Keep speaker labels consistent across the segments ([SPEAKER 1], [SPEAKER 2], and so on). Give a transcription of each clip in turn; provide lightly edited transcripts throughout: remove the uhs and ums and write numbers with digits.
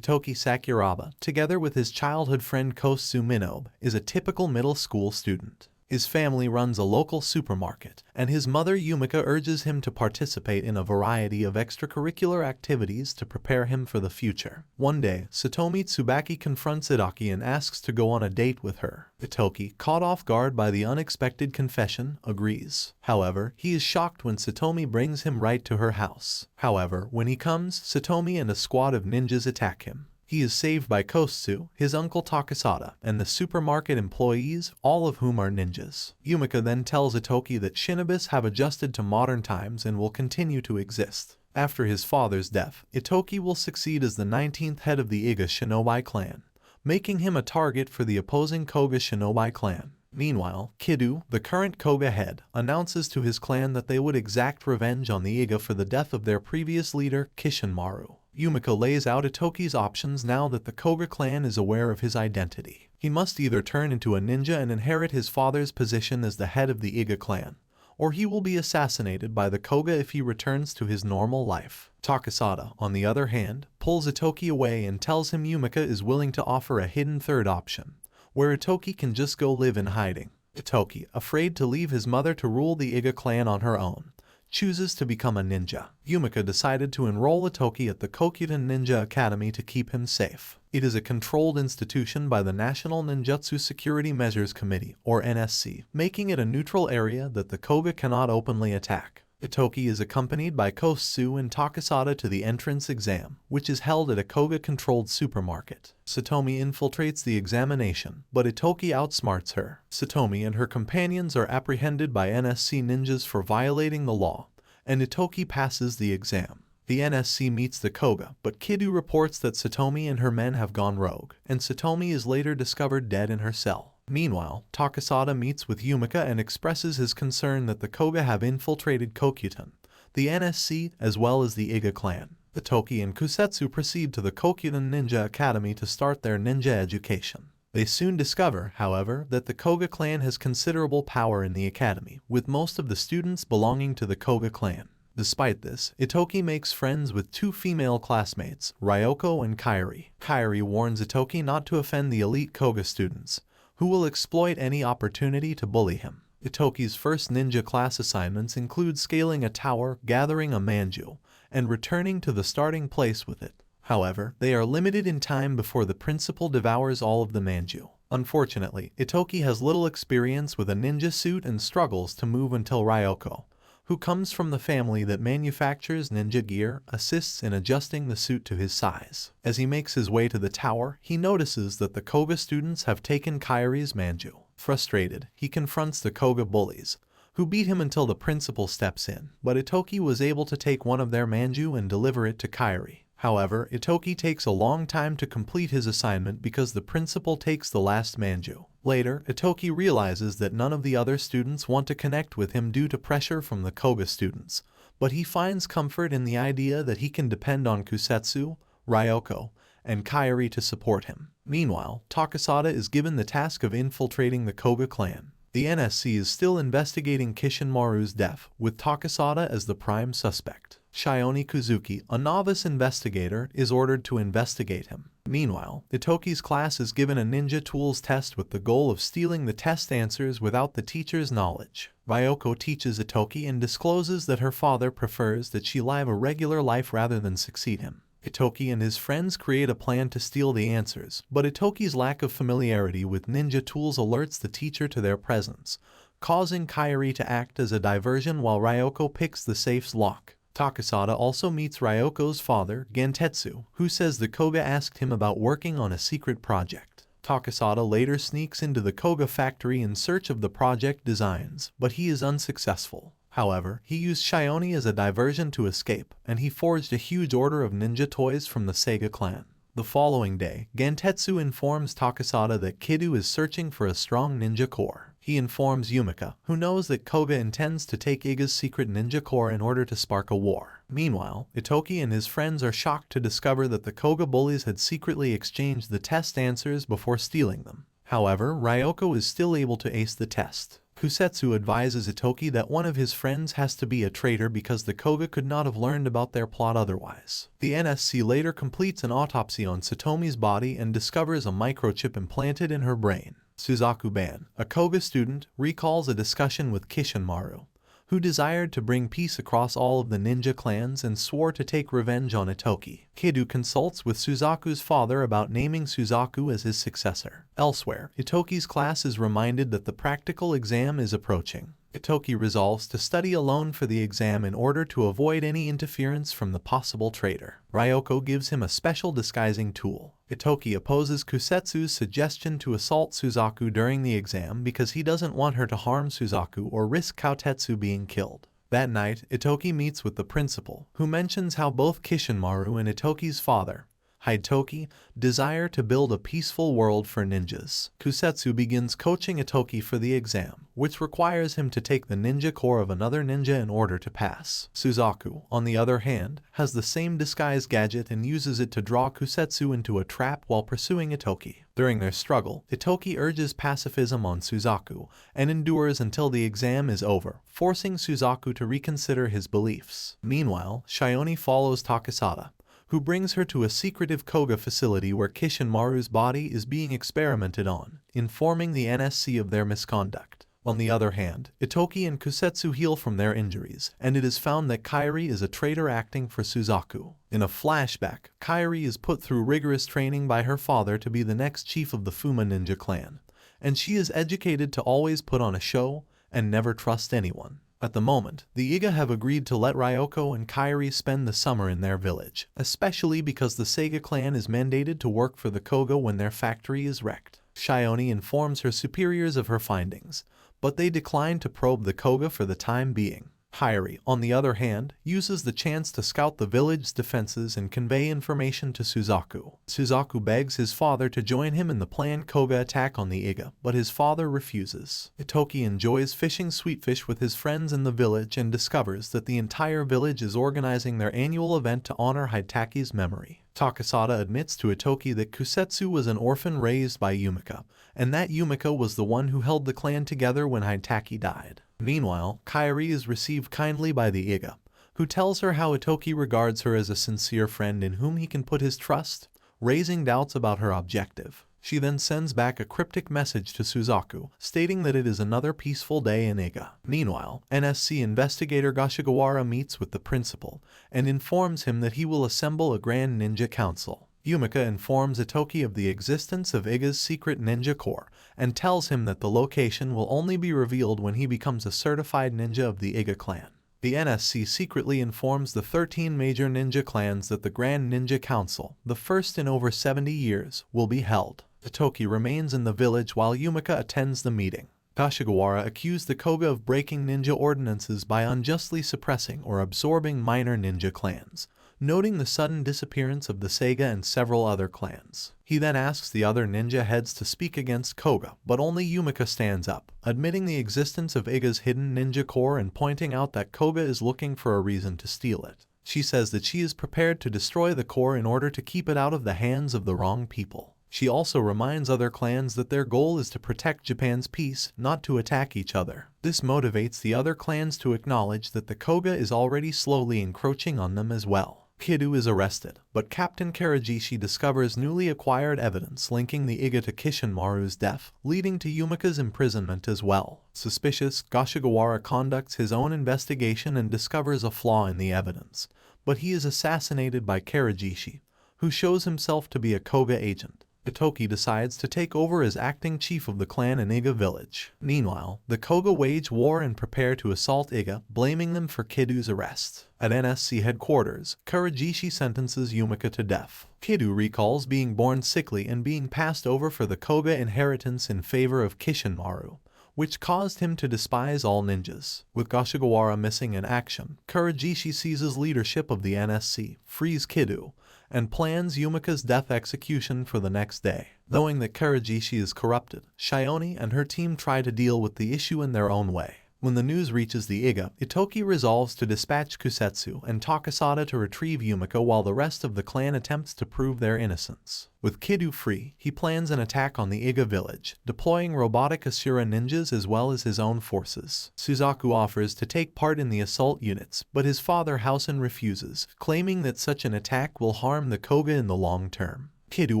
[SPEAKER 1] Ittoki Sakuraba, together with his childhood friend Kosu Minobe, is a typical middle school student. His family runs a local supermarket, and his mother Yumika urges him to participate in a variety of extracurricular activities to prepare him for the future. One day, Satomi Tsubaki confronts Ittoki and asks to go on a date with her. Ittoki, caught off guard by the unexpected confession, agrees. However, he is shocked when Satomi brings him right to her house. However, when he comes, Satomi and a squad of ninjas attack him. He is saved by Kosu, his uncle Takasada, and the supermarket employees, all of whom are ninjas. Yumika then tells Ittoki that Shinobis have adjusted to modern times and will continue to exist. After his father's death, Ittoki will succeed as the 19th head of the Iga Shinobi clan, making him a target for the opposing Kouga Shinobi clan. Meanwhile, Kidu, the current Kouga head, announces to his clan that they would exact revenge on the Iga for the death of their previous leader, Kishinmaru. Yumika lays out Ittoki's options now that the Kouga clan is aware of his identity. He must either turn into a ninja and inherit his father's position as the head of the Iga clan, or he will be assassinated by the Kouga if he returns to his normal life. Takasada, on the other hand, pulls Ittoki away and tells him Yumika is willing to offer a hidden third option, where Ittoki can just go live in hiding. Ittoki, afraid to leave his mother to rule the Iga clan on her own, chooses to become a ninja. Yumika decided to enroll Ittoki at the Kokuten Ninja Academy to keep him safe. It is a controlled institution by the National Ninjutsu Security Measures Committee, or NSC, making it a neutral area that the Kouga cannot openly attack. Ittoki is accompanied by Kosu and Takasada to the entrance exam, which is held at a Kouga-controlled supermarket. Satomi infiltrates the examination, but Ittoki outsmarts her. Satomi and her companions are apprehended by NSC ninjas for violating the law, and Ittoki passes the exam. The NSC meets the Kouga, but Kidu reports that Satomi and her men have gone rogue, and Satomi is later discovered dead in her cell. Meanwhile, Takasada meets with Yumika and expresses his concern that the Kouga have infiltrated Kokuten, the NSC, as well as the Iga clan. Ittoki and Kusetsu proceed to the Kokuten Ninja Academy to start their ninja education. They soon discover, however, that the Kouga clan has considerable power in the academy, with most of the students belonging to the Kouga clan. Despite this, Ittoki makes friends with two female classmates, Ryoko and Kairi. Kairi warns Ittoki not to offend the elite Kouga students, who will exploit any opportunity to bully him. Ittoki's first ninja class assignments include scaling a tower, gathering a manju, and returning to the starting place with it. However, they are limited in time before the principal devours all of the manju. Unfortunately, Ittoki has little experience with a ninja suit and struggles to move until Ryoko, who comes from the family that manufactures ninja gear, assists in adjusting the suit to his size. As he makes his way to the tower, he notices that the Kouga students have taken Kairi's manju. Frustrated, he confronts the Kouga bullies, who beat him until the principal steps in, but Ittoki was able to take one of their manju and deliver it to Kairi. However, Ittoki takes a long time to complete his assignment because the principal takes the last manju. Later, Ittoki realizes that none of the other students want to connect with him due to pressure from the Kouga students, but he finds comfort in the idea that he can depend on Kusetsu, Ryoko, and Kairi to support him. Meanwhile, Takasada is given the task of infiltrating the Kouga clan. The NSC is still investigating Kishinmaru's death, with Takasada as the prime suspect. Shioni Kuzuki, a novice investigator, is ordered to investigate him. Meanwhile, Ittoki's class is given a ninja tools test with the goal of stealing the test answers without the teacher's knowledge. Ryoko teaches Ittoki and discloses that her father prefers that she live a regular life rather than succeed him. Ittoki and his friends create a plan to steal the answers, but Ittoki's lack of familiarity with ninja tools alerts the teacher to their presence, causing Kairi to act as a diversion while Ryoko picks the safe's lock. Takasada also meets Ryoko's father, Gentetsu, who says the Kouga asked him about working on a secret project. Takasada later sneaks into the Kouga factory in search of the project designs, but he is unsuccessful. However, he used Shioni as a diversion to escape, and he forged a huge order of ninja toys from the Seiga clan. The following day, Gentetsu informs Takasada that Kidu is searching for a strong ninja core. He informs Yumika, who knows that Kouga intends to take Iga's secret ninja core in order to spark a war. Meanwhile, Ittoki and his friends are shocked to discover that the Kouga bullies had secretly exchanged the test answers before stealing them. However, Ryoko is still able to ace the test. Kusetsu advises Ittoki that one of his friends has to be a traitor because the Kouga could not have learned about their plot otherwise. The NSC later completes an autopsy on Satomi's body and discovers a microchip implanted in her brain. Suzaku-ban, a Kouga student, recalls a discussion with Kishinmaru, who desired to bring peace across all of the ninja clans and swore to take revenge on Ittoki. Kidu consults with Suzaku's father about naming Suzaku as his successor. Elsewhere, Itoki's class is reminded that the practical exam is approaching. Ittoki resolves to study alone for the exam in order to avoid any interference from the possible traitor. Ryoko gives him a special disguising tool. Ittoki opposes Kusetsu's suggestion to assault Suzaku during the exam because he doesn't want her to harm Suzaku or risk Kautetsu being killed. That night, Ittoki meets with the principal, who mentions how both Kishinmaru and Itoki's father, Hitoki, desire to build a peaceful world for ninjas. Kusetsu begins coaching Ittoki for the exam, which requires him to take the ninja core of another ninja in order to pass. Suzaku, on the other hand, has the same disguise gadget and uses it to draw Kusetsu into a trap while pursuing Ittoki. During their struggle, Ittoki urges pacifism on Suzaku and endures until the exam is over, forcing Suzaku to reconsider his beliefs. Meanwhile, Shioni follows Takasada, who brings her to a secretive Kouga facility where Kishinmaru's body is being experimented on, informing the NSC of their misconduct. On the other hand, Ittoki and Kusetsu heal from their injuries, and it is found that Kairi is a traitor acting for Suzaku. In a flashback, Kairi is put through rigorous training by her father to be the next chief of the Fuma ninja clan, and she is educated to always put on a show and never trust anyone. At the moment, the Iga have agreed to let Ryoko and Kairi spend the summer in their village, especially because the Seiga clan is mandated to work for the Kouga when their factory is wrecked. Shioni informs her superiors of her findings, but they decline to probe the Kouga for the time being. Kairi, on the other hand, uses the chance to scout the village's defenses and convey information to Suzaku. Suzaku begs his father to join him in the planned Kouga attack on the Iga, but his father refuses. Ittoki enjoys fishing sweetfish with his friends in the village and discovers that the entire village is organizing their annual event to honor Hitaki's memory. Takasada admits to Ittoki that Kusetsu was an orphan raised by Yumika, and that Yumika was the one who held the clan together when Hitaki died. Meanwhile, Kairi is received kindly by the Iga, who tells her how Ittoki regards her as a sincere friend in whom he can put his trust, raising doubts about her objective. She then sends back a cryptic message to Suzaku, stating that it is another peaceful day in Iga. Meanwhile, NSC investigator Gashigawara meets with the principal and informs him that he will assemble a Grand Ninja Council. Yumika informs Ittoki of the existence of Iga's secret ninja core and tells him that the location will only be revealed when he becomes a certified ninja of the Iga clan. The NSC secretly informs the 13 major ninja clans that the Grand Ninja Council, the first in over 70 years, will be held. Ittoki remains in the village while Yumika attends the meeting. Kashigawara accused the Kouga of breaking ninja ordinances by unjustly suppressing or absorbing minor ninja clans, noting the sudden disappearance of the Seiga and several other clans. He then asks the other ninja heads to speak against Kouga, but only Yumika stands up, admitting the existence of Iga's hidden ninja core and pointing out that Kouga is looking for a reason to steal it. She says that she is prepared to destroy the core in order to keep it out of the hands of the wrong people. She also reminds other clans that their goal is to protect Japan's peace, not to attack each other. This motivates the other clans to acknowledge that the Kouga is already slowly encroaching on them as well. Kidu is arrested, but Captain Karajishi discovers newly acquired evidence linking the Iga to Kishinmaru's death, leading to Yumika's imprisonment as well. Suspicious, Gashigawara conducts his own investigation and discovers a flaw in the evidence, but he is assassinated by Karajishi, who shows himself to be a Kouga agent. Ittoki decides to take over as acting chief of the clan in Iga village. Meanwhile, the Kouga wage war and prepare to assault Iga, blaming them for Kidu's arrest. At NSC headquarters, Karajishi sentences Yumika to death. Kidu recalls being born sickly and being passed over for the Kouga inheritance in favor of Kishinmaru, which caused him to despise all ninjas. With Gashigawara missing in action, Karajishi seizes leadership of the NSC, frees Kidu, and plans Yumika's death execution for the next day. Knowing that Karajishi is corrupted, Shioni and her team try to deal with the issue in their own way. When the news reaches the Iga, Ittoki resolves to dispatch Kusetsu and Takasada to retrieve Yumika while the rest of the clan attempts to prove their innocence. With Kidu free, he plans an attack on the Iga village, deploying robotic Asura ninjas as well as his own forces. Suzaku offers to take part in the assault units, but his father Housen refuses, claiming that such an attack will harm the Kouga in the long term. Kidu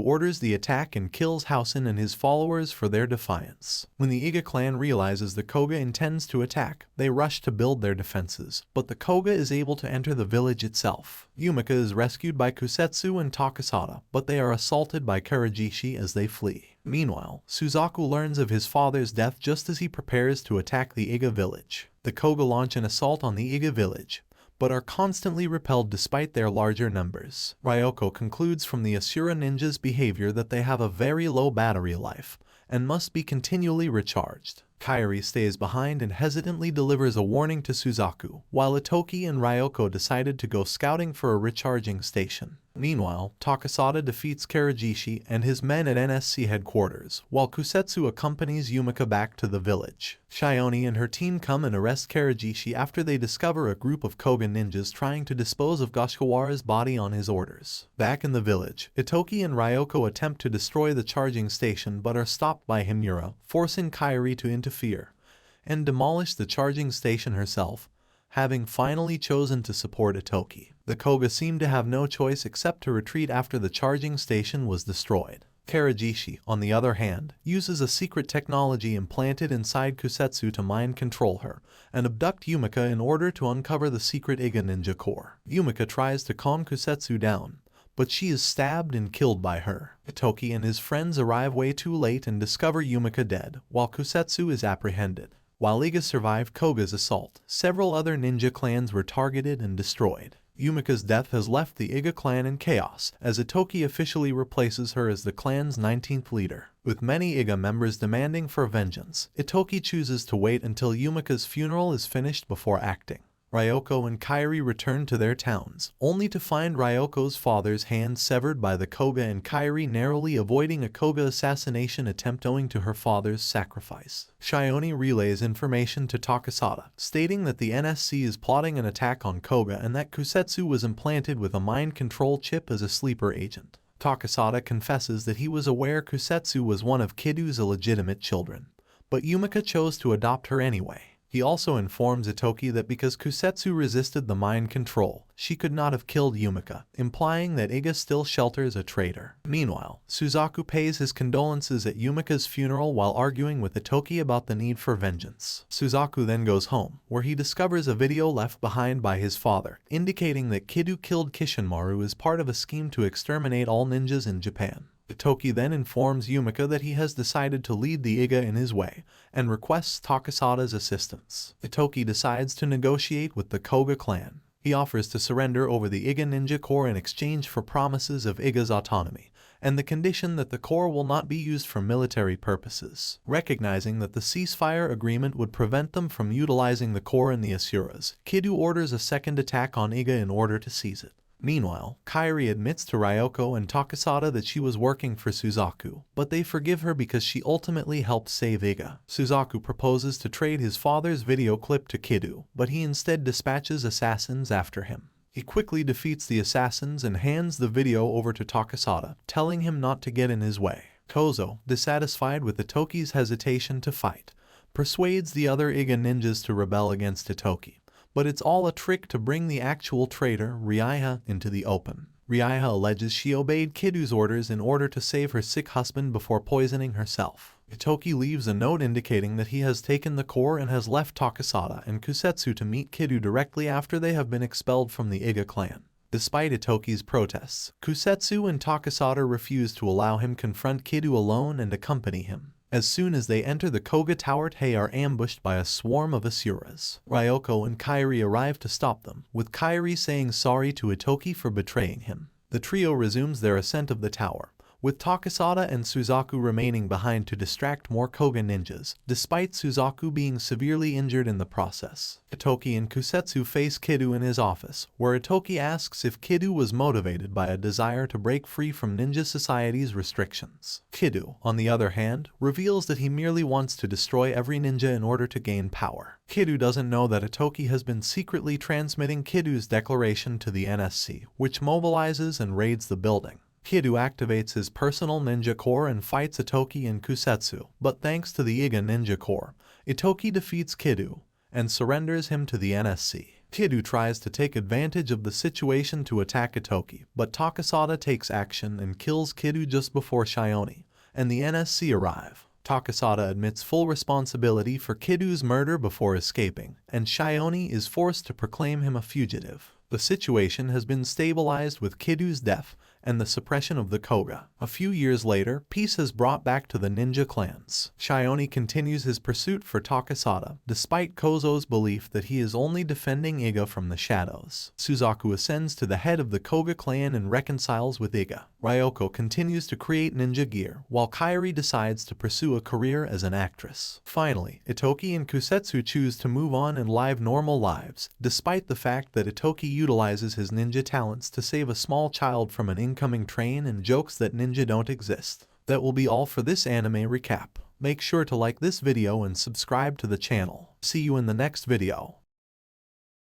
[SPEAKER 1] orders the attack and kills Housen and his followers for their defiance. When the Iga clan realizes the Kouga intends to attack, they rush to build their defenses, but the Kouga is able to enter the village itself. Yumika is rescued by Kusetsu and Takasada, but they are assaulted by Karajishi as they flee. Meanwhile, Suzaku learns of his father's death just as he prepares to attack the Iga village. The Kouga launch an assault on the Iga village, but are constantly repelled despite their larger numbers. Ryoko concludes from the Asura ninjas' behavior that they have a very low battery life and must be continually recharged. Kairi stays behind and hesitantly delivers a warning to Suzaku, while Ittoki and Ryoko decided to go scouting for a recharging station. Meanwhile, Takasada defeats Karajishi and his men at NSC headquarters, while Kusetsu accompanies Yumika back to the village. Shioni and her team come and arrest Karajishi after they discover a group of Kouga ninjas trying to dispose of Goshikawara's body on his orders. Back in the village, Ittoki and Ryoko attempt to destroy the charging station but are stopped by Himura, forcing Kairi to interfere and demolish the charging station herself, having finally chosen to support Ittoki. The Kouga seem to have no choice except to retreat after the charging station was destroyed. Karajishi, on the other hand, uses a secret technology implanted inside Kusetsu to mind control her and abduct Yumika in order to uncover the secret Iga ninja core. Yumika tries to calm Kusetsu down, but she is stabbed and killed by her. Ittoki and his friends arrive way too late and discover Yumika dead, while Kusetsu is apprehended. While Iga survived Kouga's assault, several other ninja clans were targeted and destroyed. Yumika's death has left the Iga clan in chaos, as Ittoki officially replaces her as the clan's 19th leader. With many Iga members demanding for vengeance, Ittoki chooses to wait until Yumika's funeral is finished before acting. Ryoko and Kairi return to their towns, only to find Ryoko's father's hand severed by the Kouga and Kairi narrowly avoiding a Kouga assassination attempt owing to her father's sacrifice. Shioni relays information to Takasada, stating that the NSC is plotting an attack on Kouga and that Kusetsu was implanted with a mind control chip as a sleeper agent. Takasada confesses that he was aware Kusetsu was one of Kidu's illegitimate children, but Yumika chose to adopt her anyway. He also informs Ittoki that because Kusetsu resisted the mind control, she could not have killed Yumika, implying that Iga still shelters a traitor. Meanwhile, Suzaku pays his condolences at Yumika's funeral while arguing with Ittoki about the need for vengeance. Suzaku then goes home, where he discovers a video left behind by his father, indicating that Kidu killed Kishinmaru as part of a scheme to exterminate all ninjas in Japan. Ittoki then informs Yumika that he has decided to lead the Iga in his way, and requests Takasada's assistance. Ittoki decides to negotiate with the Kouga clan. He offers to surrender over the Iga ninja core in exchange for promises of Iga's autonomy, and the condition that the core will not be used for military purposes. Recognizing that the ceasefire agreement would prevent them from utilizing the core in the Asuras, Kidu orders a second attack on Iga in order to seize it. Meanwhile, Kairi admits to Ryoko and Takasada that she was working for Suzaku, but they forgive her because she ultimately helped save Iga. Suzaku proposes to trade his father's video clip to Kidu, but he instead dispatches assassins after him. He quickly defeats the assassins and hands the video over to Takasada, telling him not to get in his way. Kozo, dissatisfied with Ittoki's hesitation to fight, persuades the other Iga ninjas to rebel against Ittoki. But it's all a trick to bring the actual traitor, Raiha, into the open. Raiha alleges she obeyed Kidu's orders in order to save her sick husband before poisoning herself. Ittoki leaves a note indicating that he has taken the core and has left Takasada and Kusetsu to meet Kidu directly after they have been expelled from the Iga clan. Despite Ittoki's protests, Kusetsu and Takasada refuse to allow him confront Kidu alone and accompany him. As soon as they enter the Kouga tower, they are ambushed by a swarm of Asuras. Ryoko and Kairi arrive to stop them, with Kairi saying sorry to Ittoki for betraying him. The trio resumes their ascent of the tower, with Takasada and Suzaku remaining behind to distract more Kouga ninjas, despite Suzaku being severely injured in the process. Ittoki and Kusetsu face Kiddo in his office, where Ittoki asks if Kiddo was motivated by a desire to break free from ninja society's restrictions. Kiddo, on the other hand, reveals that he merely wants to destroy every ninja in order to gain power. Kiddo doesn't know that Ittoki has been secretly transmitting Kiddo's declaration to the NSC, which mobilizes and raids the building. Kiddo activates his personal ninja core and fights Ittoki and Kusetsu, but thanks to the Iga ninja core, Ittoki defeats Kiddo and surrenders him to the NSC. Kiddo tries to take advantage of the situation to attack Ittoki, but Takasada takes action and kills Kiddo just before Shinobi and the NSC arrive. Takasada admits full responsibility for Kiddo's murder before escaping, and Shinobi is forced to proclaim him a fugitive. The situation has been stabilized with Kiddo's death and the suppression of the Kouga. A few years later, peace is brought back to the ninja clans. Shinobi continues his pursuit for Takasada, despite Kozo's belief that he is only defending Iga from the shadows. Suzaku ascends to the head of the Kouga clan and reconciles with Iga. Ryoko continues to create ninja gear, while Kairi decides to pursue a career as an actress. Finally, Ittoki and Kusetsu choose to move on and live normal lives, despite the fact that Ittoki utilizes his ninja talents to save a small child from an incoming train and jokes that ninja don't exist. That will be all for this anime recap. Make sure to like this video and subscribe to the channel. See you in the next video.